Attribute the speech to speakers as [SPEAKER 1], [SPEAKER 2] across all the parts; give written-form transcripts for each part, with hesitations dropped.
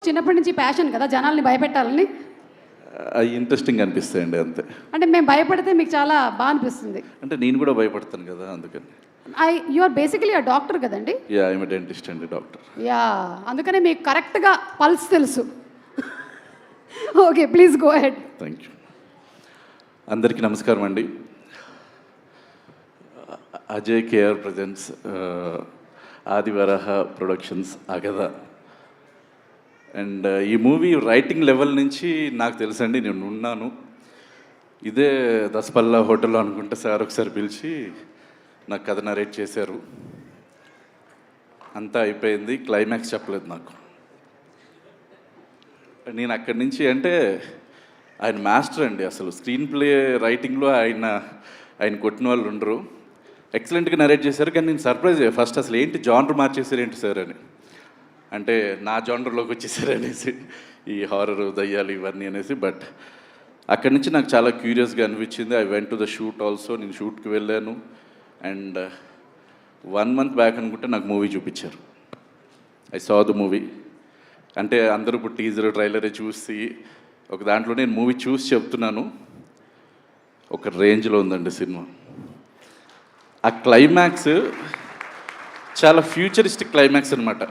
[SPEAKER 1] చిన్నప్పటి నుంచి ప్యాషన్ కదా జనాల్ని భయపెట్టాలని.
[SPEAKER 2] అవి ఇంట్రెస్టింగ్ అనిపిస్తాయండి అంతే.
[SPEAKER 1] అంటే మేము భయపడితే మీకు చాలా బాగా అనిపిస్తుంది.
[SPEAKER 2] అంటే నేను కూడా భయపడతాను కదా అందుకని.
[SPEAKER 1] You are basically a doctor కదండి.
[SPEAKER 2] యా ఐఎమ్ డెంటిస్ట్ అండి, డాక్టర్.
[SPEAKER 1] యా అందుకనే మీకు కరెక్ట్గా పల్స్ తెలుసు. Okay please go ahead.
[SPEAKER 2] Thank you. అందరికీ నమస్కారం అండి. Ajay KR presents Adivaraha productions Agadha. And ఈ మూవీ రైటింగ్ లెవెల్ నుంచి నాకు తెలుసండి, నేను ఉన్నాను ఇదే దసపల్లా హోటల్లో అనుకుంటే సార్ ఒకసారి పిలిచి నాకు కథ నరేట్ చేశారు. అంతా అయిపోయింది, క్లైమాక్స్ చెప్పలేదు నాకు. నేను అక్కడి నుంచి అంటే ఆయన మాస్టర్ అండి, అసలు స్క్రీన్ ప్లే రైటింగ్లో ఆయన కొట్టిన వాళ్ళు ఉండరు. ఎక్సలెంట్గా నరేట్ చేశారు. కానీ నేను సర్ప్రైజ్ అయ్యా ఫస్ట్, అసలు ఏంటి జానర్ మార్చేశారు ఏంటి సార్ అని. అంటే నా జానర్లోకి వచ్చేసారు అనేసి, ఈ హారర్ దయ్యాలు ఇవన్నీ అనేసి. బట్ అక్కడి నుంచి నాకు చాలా క్యూరియస్గా అనిపించింది. I went to the shoot also. నేను షూట్కి వెళ్ళాను. అండ్ 1 month బ్యాక్ అనుకుంటే నాకు మూవీ చూపించారు. I saw the movie. అంటే అందరూ ఇప్పుడు టీజర్ ట్రైలరే చూసి ఒక దాంట్లో నేను మూవీ చూసి చెప్తున్నాను, ఒక రేంజ్లో ఉందండి సినిమా. ఆ క్లైమాక్స్ చాలా ఫ్యూచరిస్టిక్ క్లైమాక్స్ అనమాట.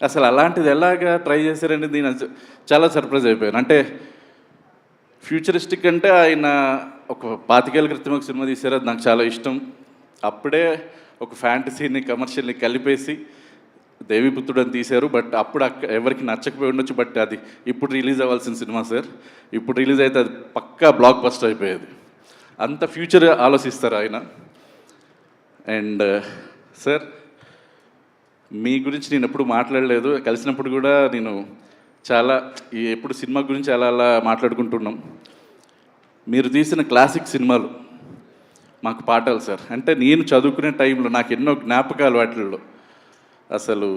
[SPEAKER 2] అసలు అలాంటిది ఎలాగా ట్రై చేశారండి, నేను చాలా సర్ప్రైజ్ అయిపోయాను. అంటే ఫ్యూచరిస్టిక్ అంటే ఆయన ఒక 25 ఏళ్ళ క్రితం ఒక సినిమా తీశారు, అది నాకు చాలా ఇష్టం. అప్పుడే ఒక ఫ్యాంటసీని కమర్షియల్ని కలిపేసి దేవిపుత్రుడు అని తీశారు. బట్ అప్పుడు ఎవరికి నచ్చకపోయి ఉండొచ్చు. బట్ అది ఇప్పుడు రిలీజ్ అవ్వాల్సిన సినిమా సార్. ఇప్పుడు రిలీజ్ అయితే అది పక్కా బ్లాక్ బస్టర్ అయిపోయేది. అంత ఫ్యూచర్ ఆలోచిస్తారు ఆయన. అండ్ సార్ మీ గురించి నేను ఎప్పుడు మాట్లాడలేదు, కలిసినప్పుడు కూడా నేను చాలా ఎప్పుడు సినిమా గురించి అలా మాట్లాడుకుంటున్నాం. మీరు తీసిన క్లాసిక్ సినిమాలు మాకు పాఠాలు సార్. అంటే నేను చదువుకునే టైంలో నాకు ఎన్నో జ్ఞాపకాలు వాటిల్లో. అసలు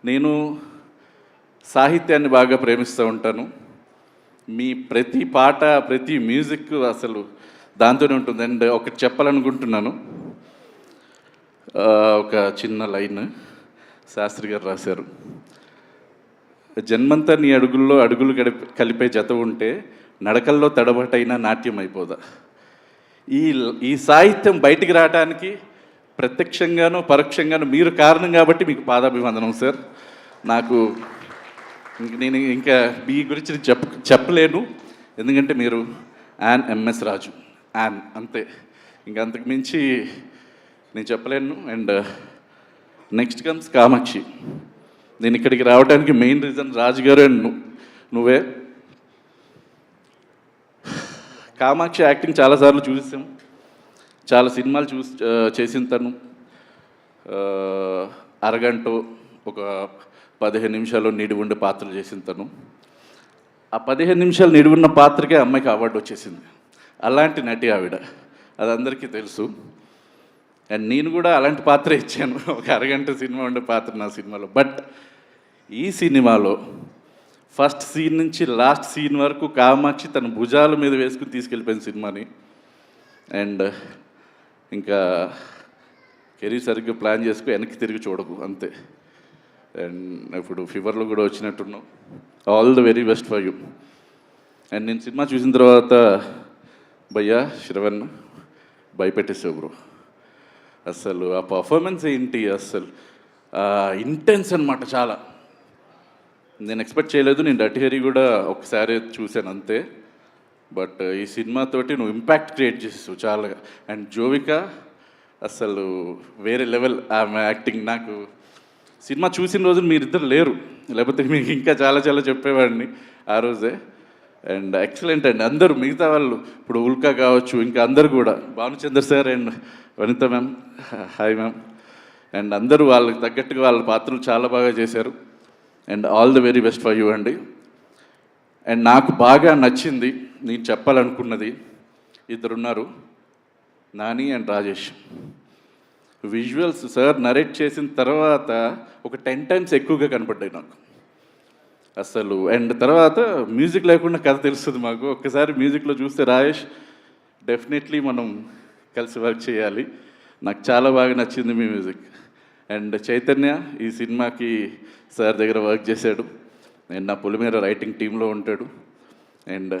[SPEAKER 2] నేను సాహిత్యాన్ని బాగా ప్రేమిస్తూ ఉంటాను. మీ ప్రతి పాట, ప్రతి మ్యూజిక్ అసలు దాంతోనే ఉంటుంది. అండ్ ఒకటి చెప్పాలనుకుంటున్నాను, ఒక చిన్న లైన్ శాస్త్రి గారు రాశారు. జన్మంతా నీ అడుగుల్లో అడుగులు కలిపే జత ఉంటే నడకల్లో తడబటైనా నాట్యం అయిపోదా. ఈ సాహిత్యం బయటికి రావడానికి ప్రత్యక్షంగానూ పరోక్షంగానూ మీరు కారణం కాబట్టి మీకు పాదాభివందనం సార్. నేను ఇంకా మీ గురించి చెప్పలేను, ఎందుకంటే మీరు యాన్ ఎంఎస్ రాజు, యాన్ అంతే, ఇంకా అంతకు మించి నేను చెప్పలేను. And next comes Kamakshi. నేను ఇక్కడికి రావడానికి మెయిన్ రీజన్ రాజు గారు అండ్ నువ్వే. కామాక్షి యాక్టింగ్ చాలాసార్లు చూసాం, చాలా సినిమాలు చేసిన తను. అరగంట ఒక 15 నిమిషాలు నిడివి ఉండే పాత్రలు చేసిన తను. ఆ 15 నిమిషాలు నిడివి ఉన్న పాత్రకే అమ్మాయికి అవార్డు వచ్చేసింది. అలాంటి నటి ఆవిడ, అది అందరికీ తెలుసు. అండ్ నేను కూడా అలాంటి పాత్ర ఇచ్చాను, ఒక అరగంట సినిమా ఉండే పాత్ర నా సినిమాలో. బట్ ఈ సినిమాలో ఫస్ట్ సీన్ నుంచి లాస్ట్ సీన్ వరకు కామాక్షి తన భుజాల మీద వేసుకుని తీసుకెళ్ళిపోయిన సినిమాని. అండ్ ఇంకా కెరీర్ సరిగ్గా ప్లాన్ చేసుకు వెనక్కి తిరిగి చూడకు అంతే. అండ్ ఇప్పుడు ఫీవర్లో కూడా వచ్చినట్టున్నావు. All the very best for you. And నేను సినిమా చూసిన తర్వాత భయ్యా శ్రవణ్ భయపెట్టేసావు బ్రో. అసలు ఆ పర్ఫార్మెన్స్ ఏంటి, అసలు ఇంటెన్స్ అనమాట చాలా. నేను ఎక్స్పెక్ట్ చేయలేదు. నేను డర్టీ హెరీ కూడా ఒకసారి చూశాను అంతే. బట్ ఈ సినిమాతోటి నువ్వు ఇంపాక్ట్ క్రియేట్ చేసేసావు చాలా. అండ్ జోవిక అసలు వేరే లెవెల్ ఆమె యాక్టింగ్. నాకు సినిమా చూసిన రోజు మీరిద్దరు లేరు, లేకపోతే మీకు ఇంకా చాలా చాలా చెప్పేవాడిని ఆ రోజే. అండ్ ఎక్సలెంట్ అండి అందరూ, మిగతా వాళ్ళు ఇప్పుడు ఉల్కా కావచ్చు, ఇంకా అందరు కూడా, Bhanuchandra sir and Vanitha ma'am, hi ma'am. And అందరూ వాళ్ళకి తగ్గట్టుగా వాళ్ళ పాత్రలు చాలా బాగా చేశారు. And all the very best for you అండి. అండ్ నాకు బాగా నచ్చింది, నేను చెప్పాలనుకున్నది, ఇద్దరున్నారు, Nani and Rajesh. Visuals sir narrate చేసిన తర్వాత ఒక 10 times ఎక్కువగా కనపడ్డాయి నాకు అసలు. అండ్ తర్వాత మ్యూజిక్ లేకుండా కథ తెలుస్తుంది మాకు. ఒక్కసారి మ్యూజిక్లో చూస్తే రాజేష్ డెఫినెట్లీ మనం కలిసి వర్క్ చేయాలి. నాకు చాలా బాగా నచ్చింది మీ మ్యూజిక్. అండ్ చైతన్య ఈ సినిమాకి సార్ దగ్గర వర్క్ చేశాడు. అండ్ నా పొలిమేర రైటింగ్ టీంలో ఉంటాడు. అండ్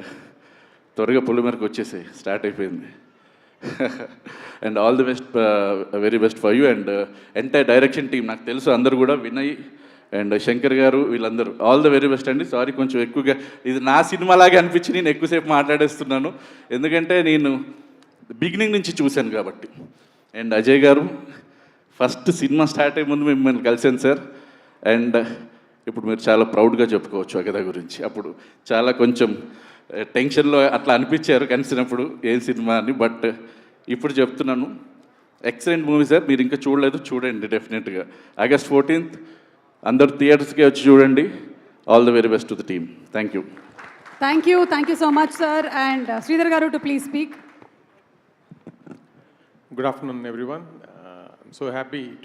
[SPEAKER 2] త్వరగా పొలిమేరకు వచ్చేసి స్టార్ట్ అయిపోయింది. And all the best, very best for you. And entire direction team నాకు తెలుసు అందరూ కూడా, వినయ్ అండ్ శంకర్ గారు వీళ్ళందరూ ఆల్ ద వెరీ బెస్ట్ అండి. సారీ కొంచెం ఎక్కువగా ఇది నా సినిమాలాగే అనిపించి నేను ఎక్కువసేపు మాట్లాడేస్తున్నాను, ఎందుకంటే నేను బిగినింగ్ నుంచి చూశాను కాబట్టి. అండ్ అజయ్ గారు ఫస్ట్ సినిమా స్టార్ట్ అయ్యే ముందు మిమ్మల్ని కలిసాను సార్. అండ్ ఇప్పుడు మీరు చాలా ప్రౌడ్గా చెప్పుకోవచ్చు అగదా గురించి. అప్పుడు చాలా కొంచెం టెన్షన్లో అట్లా అనిపించారు కలిసినప్పుడు ఏం సినిమా అని. బట్ ఇప్పుడు చెప్తున్నాను, ఎక్సలెంట్ మూవీ సార్. మీరు ఇంకా చూడలేదు, చూడండి డెఫినెట్గా. August 14th అందరు థియేటర్స్కి వచ్చి చూడండి. All the very best to the team. Thank you.
[SPEAKER 1] Thank you so much sir. And Sridhar garu to please speak.
[SPEAKER 3] Good afternoon, everyone. I'm so happy to